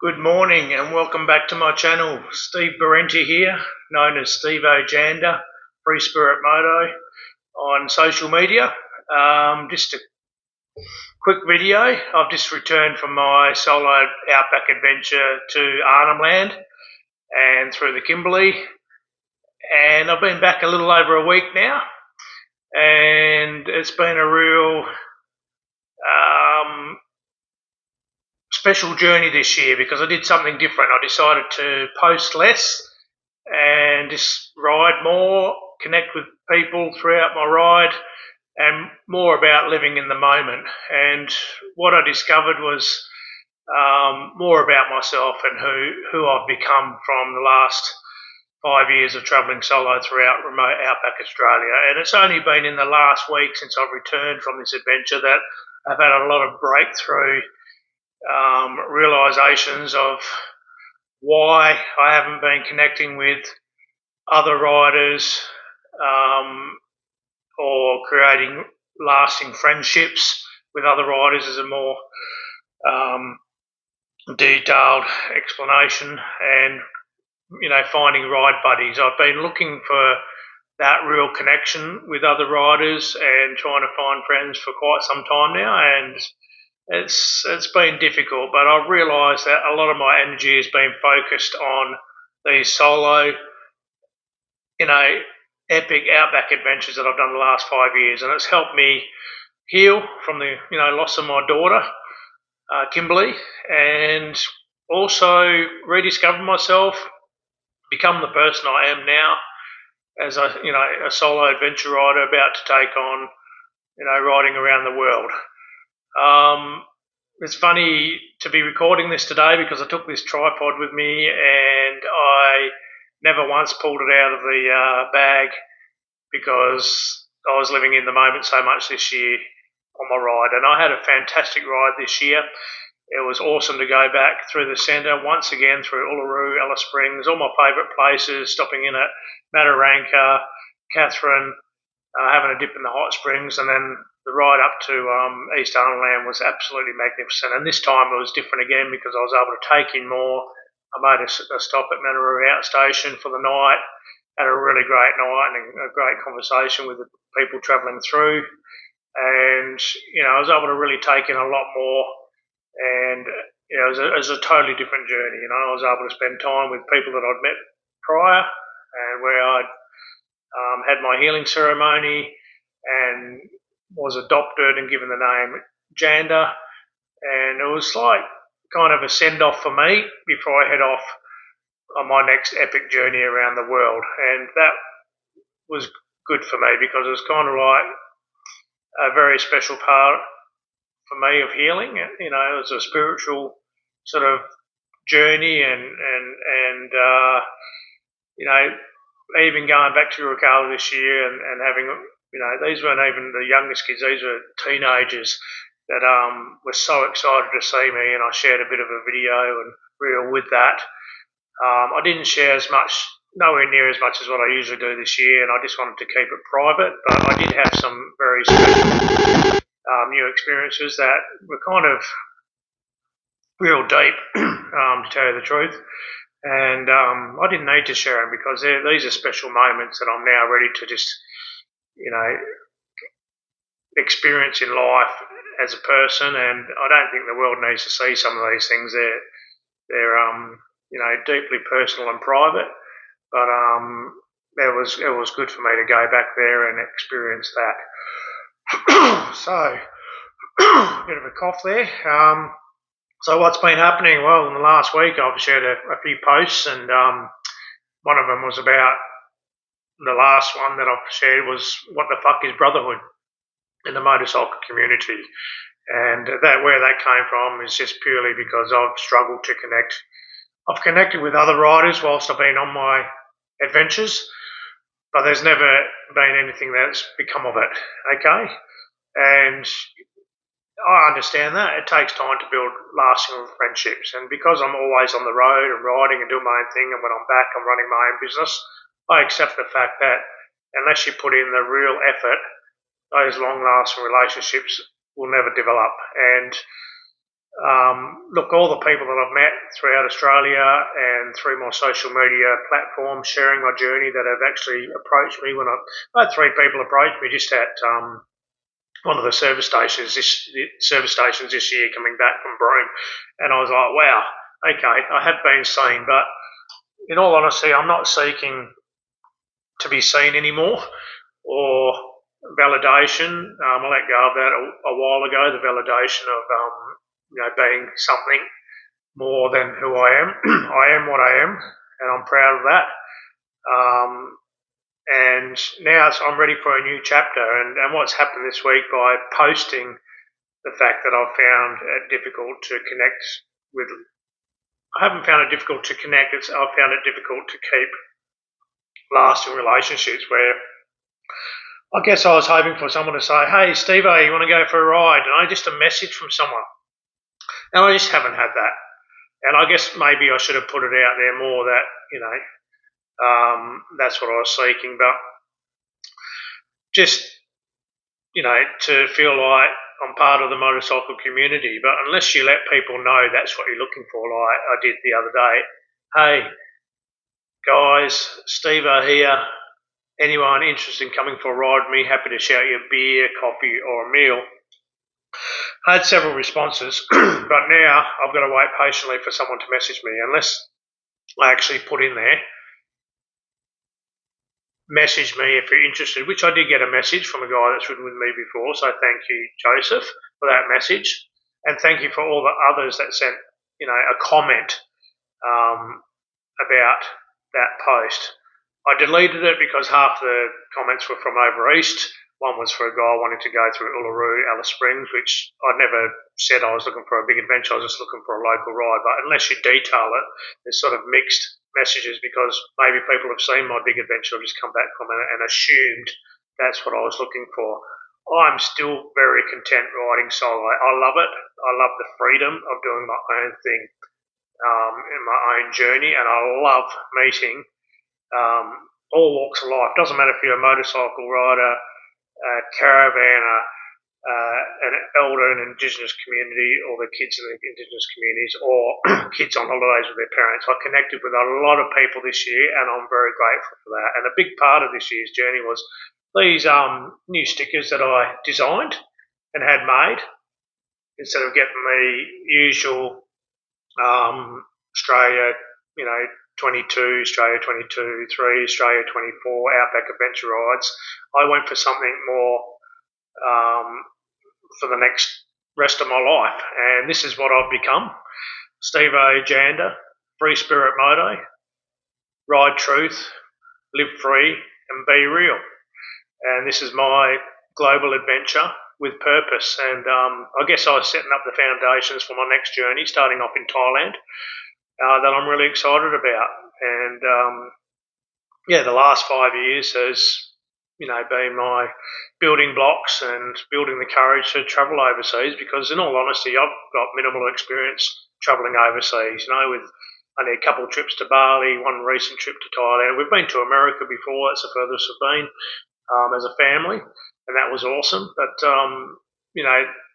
Good morning and welcome back to my channel. Steve Barenti here, known as Steve O'Janda, Free Spirit Moto on social media. Just a quick video. I've just returned from my solo outback adventure to Arnhem Land and through the Kimberley, and I've been back a little over a week now, and it's been a real special journey this year because I did something different. I decided to post less and just ride more, connect with people throughout my ride, and more about living in the moment. And what I discovered was more about myself and who I've become from the last 5 years of travelling solo throughout remote outback Australia. And it's only been in the last week since I've returned from this adventure that I've had a lot of breakthrough realizations of why I haven't been connecting with other riders or creating lasting friendships with other riders as a more detailed explanation, and finding ride buddies. I've been looking for that real connection with other riders and trying to find friends for quite some time now, and it's been difficult, but I've realised that a lot of my energy has been focused on these solo, epic outback adventures that I've done the last 5 years, and it's helped me heal from the loss of my daughter, Kimberley, and also rediscover myself, become the person I am now as a solo adventure rider about to take on riding around the world. It's funny to be recording this today because I took this tripod with me and I never once pulled it out of the bag because I was living in the moment so much this year on my ride. And I had a fantastic ride this year. It was awesome to go back through the centre once again, through Uluru, Alice Springs, all my favourite places, stopping in at Mataranka, Catherine, having a dip in the hot springs, and then the ride up to East Arnhem Land was absolutely magnificent. And this time it was different again because I was able to take in more. I made a stop at Manaroo Outstation for the night, had a really great night and a great conversation with the people travelling through. And, I was able to really take in a lot more. And, it was a totally different journey. I was able to spend time with people that I'd met prior and where I'd had my healing ceremony and was adopted and given the name Janda. And it was like kind of a send-off for me before I head off on my next epic journey around the world. And that was good for me because it was kind of like a very special part for me of healing. It was a spiritual sort of journey, and even going back to Rucala this year and having, these weren't even the youngest kids, these were teenagers that were so excited to see me, and I shared a bit of a video and reel with that. I didn't share as much, nowhere near as much as what I usually do this year, and I just wanted to keep it private, but I did have some very special new experiences that were kind of real deep, to tell you the truth. And I didn't need to share them because these are special moments that I'm now ready to just, experience in life as a person. And I don't think the world needs to see some of these things. They're deeply personal and private. But it was good for me to go back there and experience that. So, a bit of a cough there. So what's been happening? Well, in the last week I've shared a few posts, and one of them was about, the last one that I've shared was what the fuck is brotherhood in the motorcycle community. And where that came from is just purely because I've struggled to connect. I've connected with other riders whilst I've been on my adventures, but there's never been anything that's become of it, okay? And I understand that. It takes time to build lasting friendships. And because I'm always on the road and riding and doing my own thing, and when I'm back, I'm running my own business, I accept the fact that unless you put in the real effort, those long-lasting relationships will never develop. And Look, all the people that I've met throughout Australia and through my social media platforms sharing my journey that have actually approached me I had three people approach me just at one of the service stations this year coming back from Broome, and I was like, wow, okay, I have been seen, but in all honesty, I'm not seeking to be seen anymore or validation. I let go of that a while ago. The validation of being something more than who I am. I am what I am, and I'm proud of that. Um, and now I'm ready for a new chapter. And what's happened this week by posting the fact that I've found it difficult to connect with. I haven't found it difficult to connect. I've found it difficult to keep lasting relationships where I guess I was hoping for someone to say, hey, Steve, you want to go for a ride? And just a message from someone. And I just haven't had that. And I guess maybe I should have put it out there more that, that's what I was seeking. But just, to feel like I'm part of the motorcycle community. But unless you let people know that's what you're looking for, like I did the other day, hey, guys, Steve here. Anyone interested in coming for a ride with me, happy to shout you a beer, coffee, or a meal. I had several responses, but now I've got to wait patiently for someone to message me. Unless I actually put in there, message me if you're interested, which I did get a message from a guy that's ridden with me before. So thank you, Joseph, for that message. And thank you for all the others that sent, a comment about that post. I deleted it because half the comments were from over east. One was for a guy wanting to go through Uluru, Alice Springs, which I'd never said I was looking for a big adventure. I was just looking for a local ride. But unless you detail it, there's sort of mixed messages because maybe people have seen my big adventure I've just come back from and assumed that's what I was looking for. I'm still very content riding solo. I love it. I love the freedom of doing my own thing in my own journey, and I love meeting all walks of life. Doesn't matter if you're a motorcycle rider, a caravanner, an elder in an Indigenous community, or the kids in the Indigenous communities, or kids on holidays with their parents. I connected with a lot of people this year, and I'm very grateful for that. And a big part of this year's journey was these new stickers that I designed and had made. Instead of getting the usual Australia, 22, Australia 22, 3, Australia 24, Outback Adventure Rides. I went for something more for the next rest of my life. And this is what I've become. Steve Jander, Free Spirit Moto, Ride Truth, Live Free and Be Real. And this is my global adventure with purpose. And I guess I was setting up the foundations for my next journey, starting off in Thailand, that I'm really excited about. And the last 5 years has, been my building blocks and building the courage to travel overseas. Because in all honesty, I've got minimal experience travelling overseas. With only a couple of trips to Bali, one recent trip to Thailand. We've been to America before. That's the furthest we've been as a family, and that was awesome. But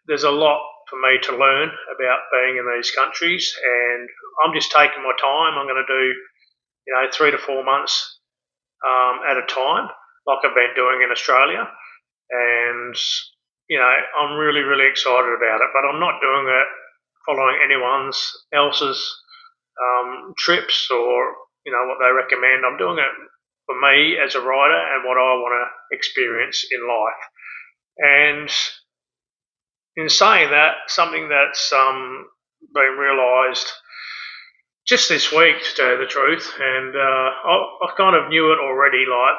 there's a lot for me to learn about being in these countries, and I'm just taking my time. I'm going to do 3 to 4 months at a time, like I've been doing in Australia. And I'm really, really excited about it. But I'm not doing it following anyone else's trips or what they recommend. I'm doing it for me as a rider and what I want to experience in life. And in saying that, something that's been realised just this week, to tell you the truth, and I kind of knew it already, like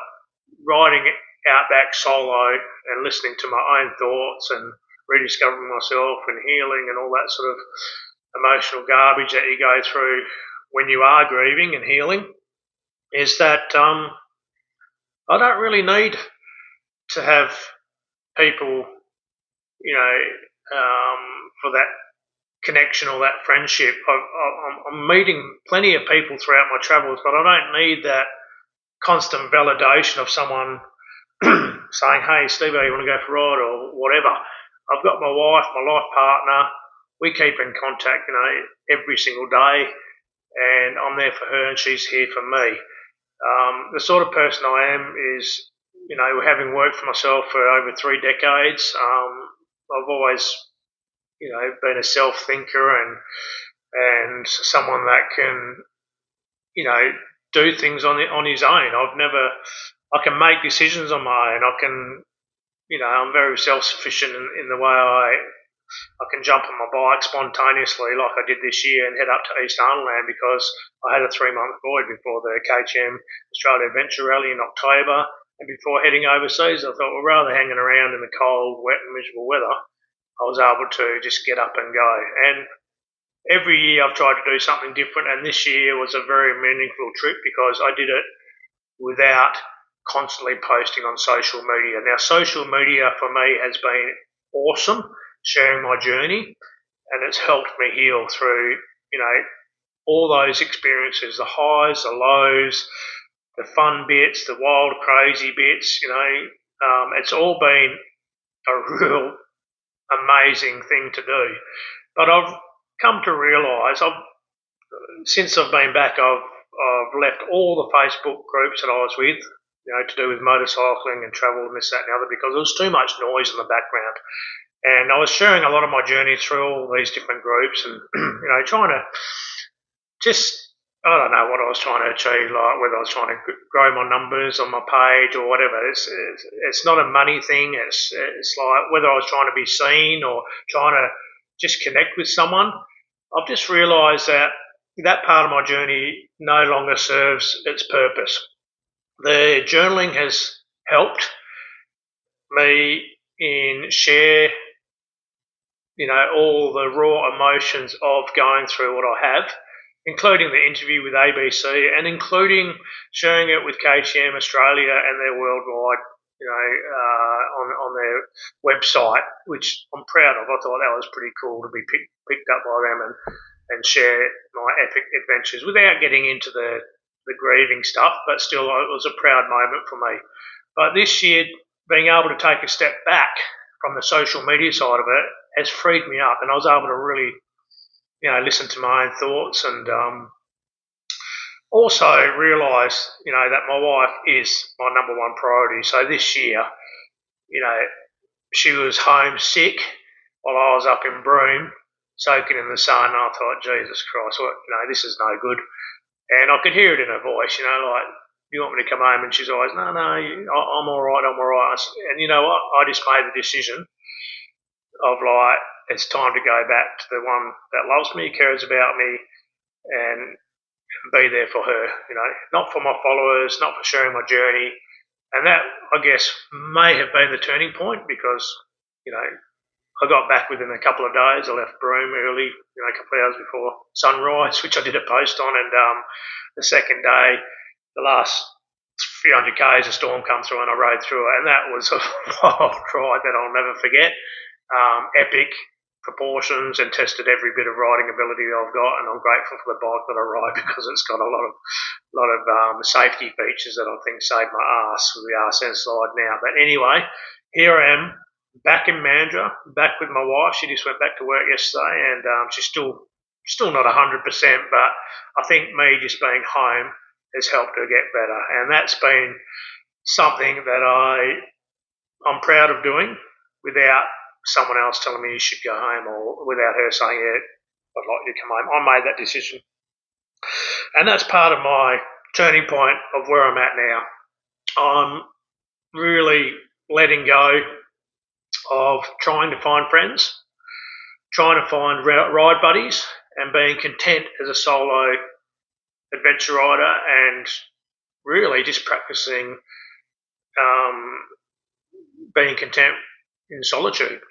riding outback solo and listening to my own thoughts and rediscovering myself and healing and all that sort of emotional garbage that you go through when you are grieving and healing, is that I don't really need to have people, for that connection or that friendship. I'm meeting plenty of people throughout my travels, but I don't need that constant validation of someone saying, hey, Steve, you want to go for a ride or whatever. I've got my wife, my life partner, we keep in contact, every single day, and I'm there for her and she's here for me. The sort of person I am is, having worked for myself for over 3 decades, I've always, been a self thinker and someone that can, do things on his own. I can make decisions on my own. I'm very self sufficient in the way I can jump on my bike spontaneously, like I did this year, and head up to East Arnhem because I had a 3 month void before the KTM Australia Adventure Rally in October. And before heading overseas, I thought, well, rather hanging around in the cold, wet, and miserable weather, I was able to just get up and go. And every year I've tried to do something different, and this year was a very meaningful trip because I did it without constantly posting on social media. Now, social media for me has been awesome, sharing my journey, and it's helped me heal through, all those experiences, the highs, the lows, the fun bits, the wild, crazy bits, it's all been a real amazing thing to do. But I've come to realise, since I've been back, I've left all the Facebook groups that I was with, to do with motorcycling and travel and this, that, and the other, because there was too much noise in the background. And I was sharing a lot of my journey through all these different groups and, trying to just, I don't know what I was trying to achieve, like whether I was trying to grow my numbers on my page or whatever. It's not a money thing. It's like whether I was trying to be seen or trying to just connect with someone. I've just realised that part of my journey no longer serves its purpose. The journaling has helped me in share, all the raw emotions of going through what I have, including the interview with ABC and including sharing it with KTM Australia and their worldwide, on their website, which I'm proud of. I thought that was pretty cool to be picked up by them and share my epic adventures without getting into the grieving stuff, but still it was a proud moment for me. But this year, being able to take a step back from the social media side of it has freed me up, and I was able to really, listen to my own thoughts and also realise, that my wife is my number one priority. So this year, she was home sick while I was up in Broome, soaking in the sun, and I thought, Jesus Christ, this is no good. And I could hear it in her voice, like, you want me to come home? And she's always, no, I'm all right, I'm all right. And you know what? I just made the decision of like, it's time to go back to the one that loves me, cares about me, and be there for her, not for my followers, not for sharing my journey. And that, I guess, may have been the turning point because, I got back within a couple of days. I left Broome early, a couple of hours before sunrise, which I did a post on. And the second day, the last few hundred k's, a storm come through and I rode through it. And that was a wild ride that I'll never forget. Epic proportions and tested every bit of riding ability I've got. And I'm grateful for the bike that I ride because it's got a lot of safety features that I think saved my ass with the RSN slide now. But anyway, here I am. Back in Mandurah, back with my wife. She just went back to work yesterday, and she's still not 100%. But I think me just being home has helped her get better, and that's been something that I'm proud of doing without someone else telling me you should go home, or without her saying, "Yeah, I'd like you to come home." I made that decision, and that's part of my turning point of where I'm at now. I'm really letting go of trying to find friends, trying to find ride buddies, and being content as a solo adventure rider, and really just practicing being content in solitude,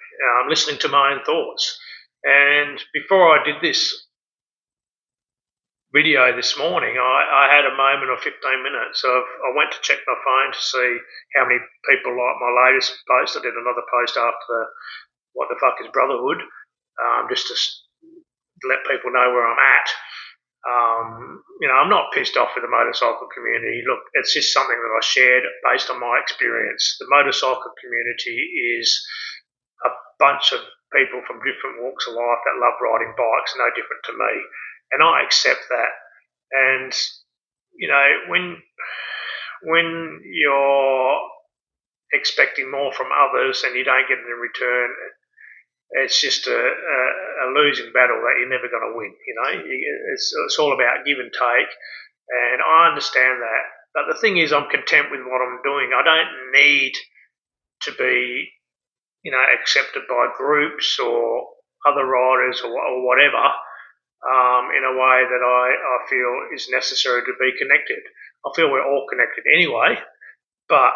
listening to my own thoughts. And before I did this video this morning, I had a moment of 15 minutes of, I went to check my phone to see how many people liked my latest post. I did another post after what the fuck is brotherhood, just to let people know where I'm at. I'm not pissed off with the motorcycle community. Look, it's just something that I shared based on my experience. The motorcycle community is bunch of people from different walks of life that love riding bikes, no different to me, and I accept that. And when you're expecting more from others and you don't get it in return, it's just a losing battle that you're never going to win. It's all about give and take, and I understand that. But the thing is, I'm content with what I'm doing. I don't need to be, accepted by groups or other riders or whatever in a way that I feel is necessary to be connected. I feel we're all connected anyway, but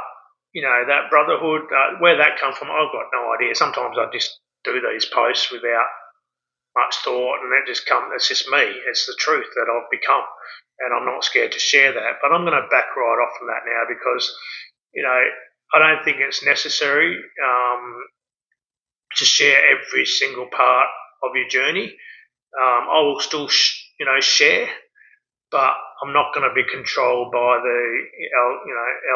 that brotherhood, where that comes from, I've got no idea. Sometimes I just do these posts without much thought, and it's just me. It's the truth that I've become, and I'm not scared to share that. But I'm going to back right off from that now because, I don't think it's necessary to share every single part of your journey. I will still, share, but I'm not going to be controlled by the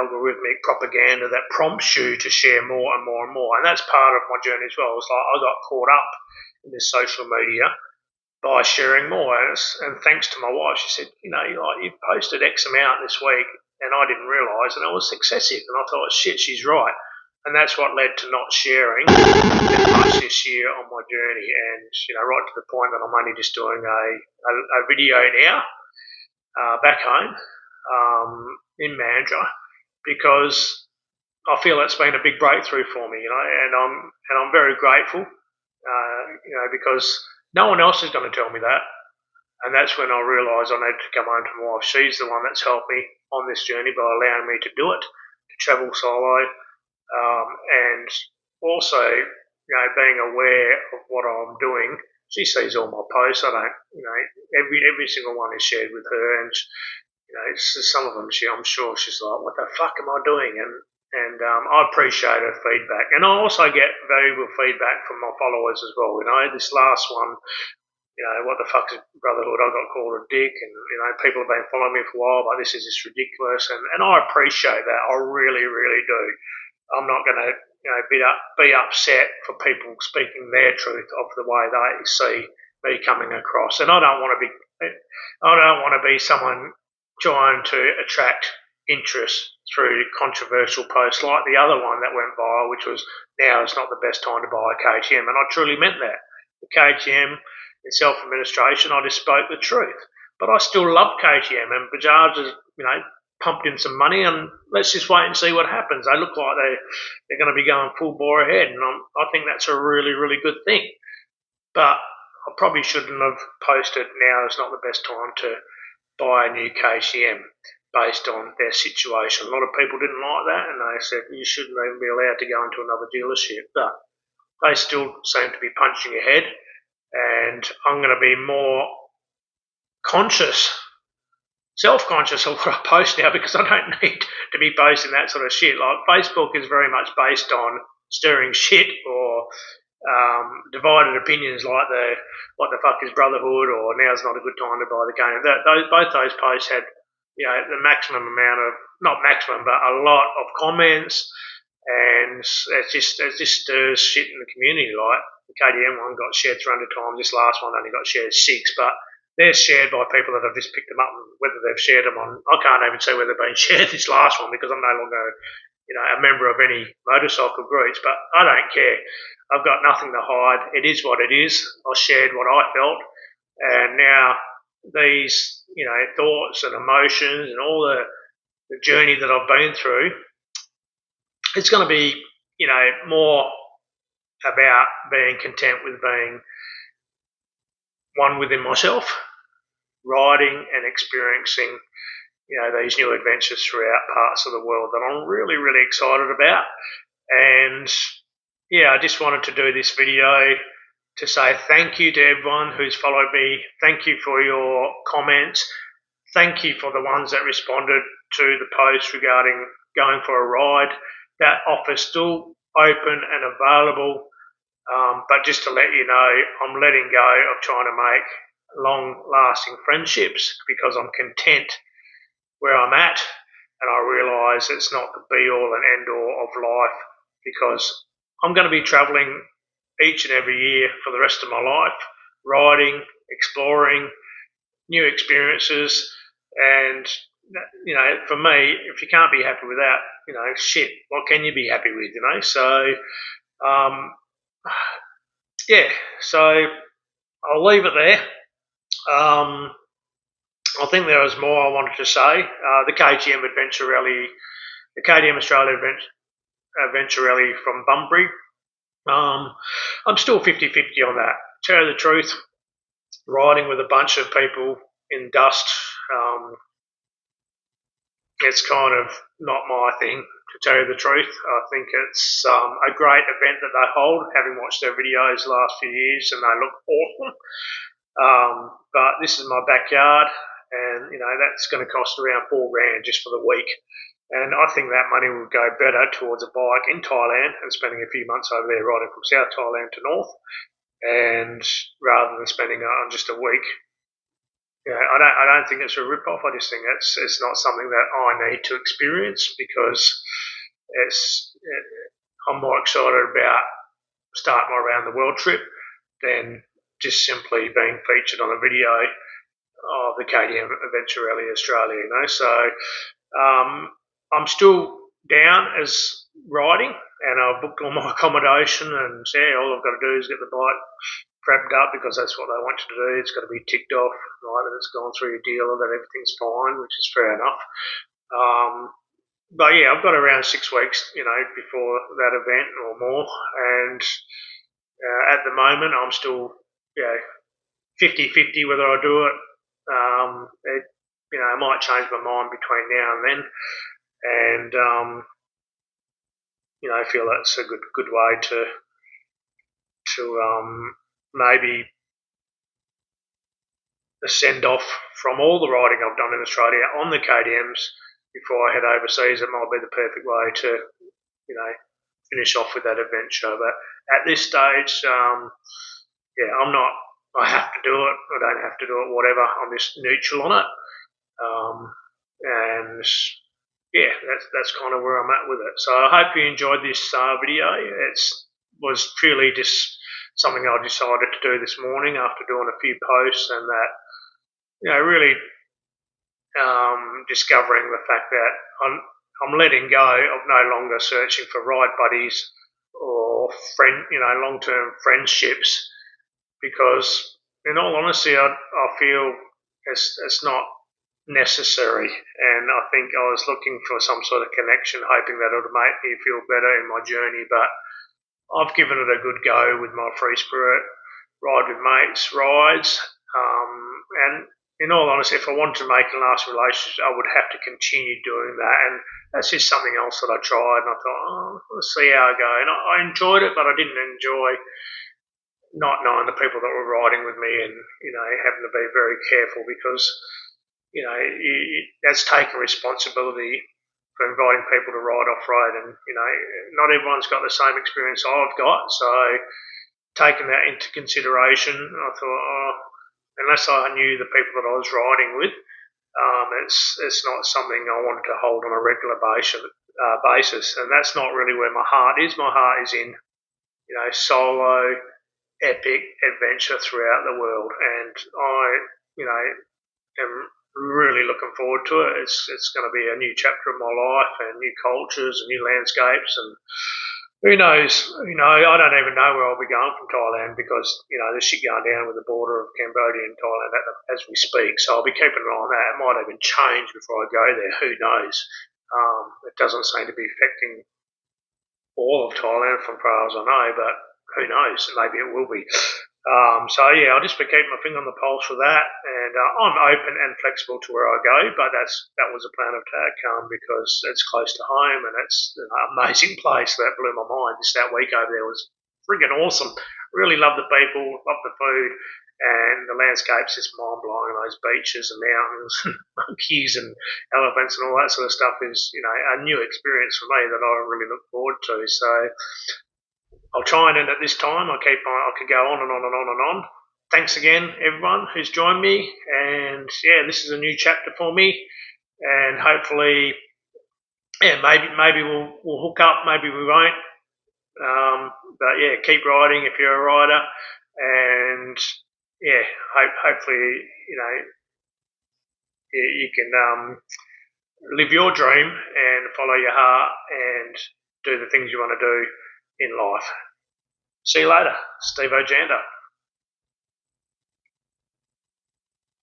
algorithmic propaganda that prompts you to share more and more and more. And that's part of my journey as well. It's like I got caught up in this social media by sharing more. And thanks to my wife, she said, you've posted X amount this week, and I didn't realise, and it was excessive. And I thought, shit, she's right. And that's what led to not sharing as much this year on my journey. And, right to the point that I'm only just doing a video now back home in Mandurah, because I feel it's been a big breakthrough for me, and I'm very grateful, because no one else is going to tell me that, and that's when I realised I needed to come home to my wife. She's the one that's helped me on this journey by allowing me to do it, to travel solo, and also, being aware of what I'm doing. She sees all my posts. I don't, every single one is shared with her, and some of them, I'm sure she's like, "What the fuck am I doing?" And I appreciate her feedback, and I also get valuable feedback from my followers as well. This last one, what the fuck is brotherhood? I got called a dick, and people have been following me for a while, but this is just ridiculous, and I appreciate that. I really, really do. I'm not going to, be upset for people speaking their truth of the way they see me coming across. And I don't want to be someone trying to attract interest through controversial posts like the other one that went viral, which was now is not the best time to buy a KTM. And I truly meant that. The KTM in self-administration, I just spoke the truth. But I still love KTM, and Bajaj is, pumped in some money, and let's just wait and see what happens. They look like they're going to be going full bore ahead, and I think that's a really, really good thing. But I probably shouldn't have posted now is not the best time to buy a new KTM based on their situation. A lot of people didn't like that, and they said you shouldn't even be allowed to go into another dealership. But they still seem to be punching ahead, and I'm going to be more self-conscious of what I post now, because I don't need to be posting that sort of shit. Like, Facebook is very much based on stirring shit or divided opinions, like what the fuck is brotherhood, or now's not a good time to buy the game. Both those posts had the maximum amount of, not maximum, but a lot of comments, and it just stirs shit in the community. Like the KTM one got shared 300 times, this last one only got shared 6, but they're shared by people that have just picked them up, and whether they've shared them on, I can't even see whether they've been shared this last one, because I'm no longer, a member of any motorcycle groups, but I don't care. I've got nothing to hide. It is what it is. I shared what I felt, and now these, thoughts and emotions and all the journey that I've been through, it's going to be, more about being content with being one within myself, riding and experiencing, these new adventures throughout parts of the world that I'm really, really excited about. And yeah, I just wanted to do this video to say thank you to everyone who's followed me. Thank you for your comments. Thank you for the ones that responded to the post regarding going for a ride. That offer's still open and available. But just to let you know, I'm letting go of trying to make long-lasting friendships, because I'm content where I'm at, and I realise it's not the be-all and end-all of life, because I'm going to be travelling each and every year for the rest of my life, riding, exploring, new experiences, and for me, if you can't be happy with that, shit, what can you be happy with? So um, yeah, so I'll leave it there. Um, I think there was more I wanted to say. The KTM Adventure Rally, the KTM Australia Adventure Rally from Bunbury. I'm still 50-50 on that. To tell you the truth, riding with a bunch of people in dust, it's kind of not my thing, to tell you the truth. I think it's a great event that they hold, having watched their videos the last few years, and they look awesome. But this is my backyard, and that's going to cost around $4,000 just for the week. And I think that money would go better towards a bike in Thailand and spending a few months over there riding from South Thailand to North, and rather than spending it on just a week. I don't think it's a rip-off. I just think it's not something that I need to experience, because I'm more excited about starting my around the world trip than just simply being featured on a video of the KTM Adventure Rally Australia. So I'm still down as riding, and I've booked all my accommodation, and all I've got to do is get the bike prepped up, because that's what they want you to do. It's got to be ticked off, right, that it's gone through your dealer, that everything's fine, which is fair enough. But yeah, I've got around 6 weeks, before that event or more, and at the moment I'm still, 50-50 whether I do it. I might change my mind between now and then, and I feel that's a good way to maybe a send off from all the riding I've done in Australia on the KTMs before I head overseas. It might be the perfect way to, finish off with that adventure. But at this stage, I'm not. I have to do it. I don't have to do it. Whatever. I'm just neutral on it. And yeah, that's kind of where I'm at with it. So I hope you enjoyed this video. It was purely just something I decided to do this morning after doing a few posts, and that really discovering the fact that I'm letting go of no longer searching for ride buddies or long-term friendships, because in all honesty, I feel it's not necessary, and I think I was looking for some sort of connection, hoping that it would make me feel better in my journey, but I've given it a good go with my Free Spirit Ride with Mates rides, and in all honesty, if I wanted to make a lasting relationship, I would have to continue doing that, and that's just something else that I tried, and I thought, let's see how I go, and I enjoyed it, but I didn't enjoy not knowing the people that were riding with me, and having to be very careful, because that's taking responsibility for inviting people to ride off-road, and not everyone's got the same experience I've got, so taking that into consideration, I thought, unless I knew the people that I was riding with, it's not something I wanted to hold on a regular basis, and that's not really where my heart is. My heart is in solo epic adventure throughout the world, and I am really looking forward to it. It's going to be a new chapter of my life, and new cultures and new landscapes, and who knows? I don't even know where I'll be going from Thailand, because there's shit going down with the border of Cambodia and Thailand as we speak. So I'll be keeping an eye on that. It might even change before I go there. Who knows? It doesn't seem to be affecting all of Thailand from far as I know, but who knows? Maybe it will be. So yeah, I'll just be keeping my finger on the pulse for that, and I'm open and flexible to where I go. But that was a plan of attack, because it's close to home, and it's an amazing place. That blew my mind. Just that week over there was friggin' awesome. Really love the people, love the food, and the landscape's just mind blowing. Those beaches and mountains, and monkeys and elephants and all that sort of stuff is a new experience for me that I really look forward to. So I'll try and end at this time. I could go on and on and on and on. Thanks again, everyone who's joined me. And yeah, this is a new chapter for me. And hopefully, maybe we'll hook up. Maybe we won't. But yeah, keep riding if you're a rider, and yeah, hopefully you can live your dream and follow your heart and do the things you want to do in life. See you later, Steve Ojanda.